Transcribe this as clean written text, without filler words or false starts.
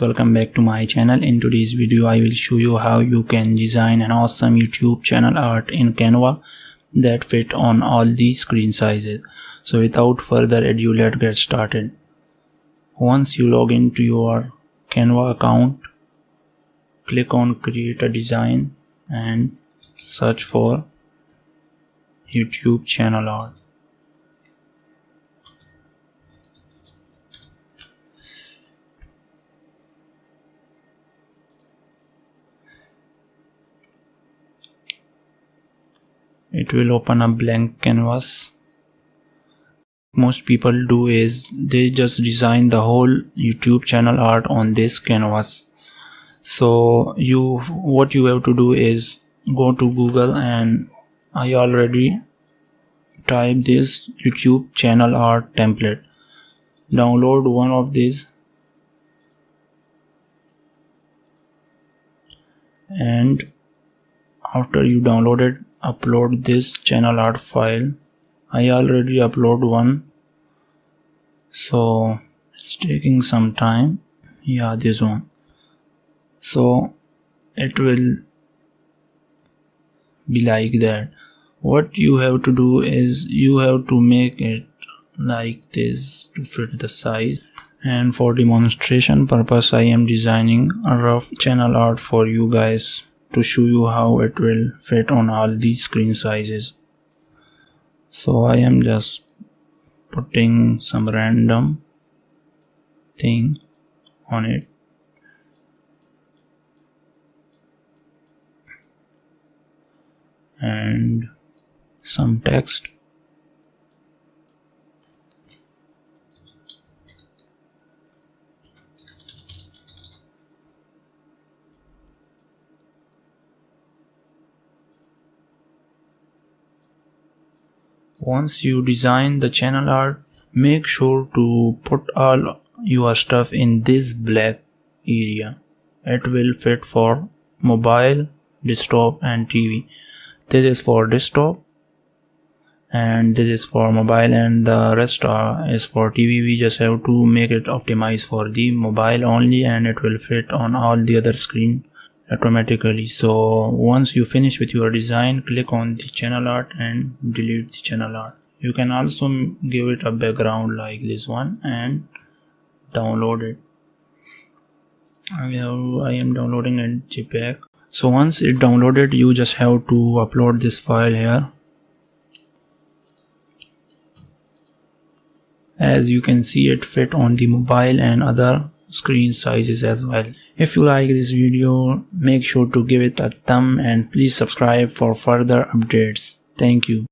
Welcome back to my channel. In today's video I will show you how you can design an awesome YouTube channel art in Canva that fit on all the screen sizes. So without further ado, let's get started. Once you log into your Canva account, click on create a design and search for YouTube channel art. It will open a blank canvas. Most people do is they just design the whole YouTube channel art on this canvas. So what you have to do is go to Google, and I already type this YouTube channel art template. Download one of these and after you download it, upload this channel art file. I already upload one, so it's taking some time. Yeah, this one. So it will be like that. What you have to do is you have to make it like this to fit the size, and for demonstration purpose I am designing a rough channel art for you guys to show you how it will fit on all the screen sizes. So I am just putting some random thing on it. And some text. Once you design the channel art, make sure to put all your stuff in this black area. It will fit for mobile, desktop and TV. This is for desktop and this is for mobile, and the rest is for TV. We just have to make it optimized for the mobile only, and it will fit on all the other screen automatically. So once you finish with your design, click on the channel art and delete the channel art. You can also give it a background like this one and download it. I am downloading a JPEG. So once it downloaded, you just have to upload this file here. As you can see, it fit on the mobile and other screen sizes as well. If you like this video, make sure to give it a thumb and please subscribe for further updates. Thank you.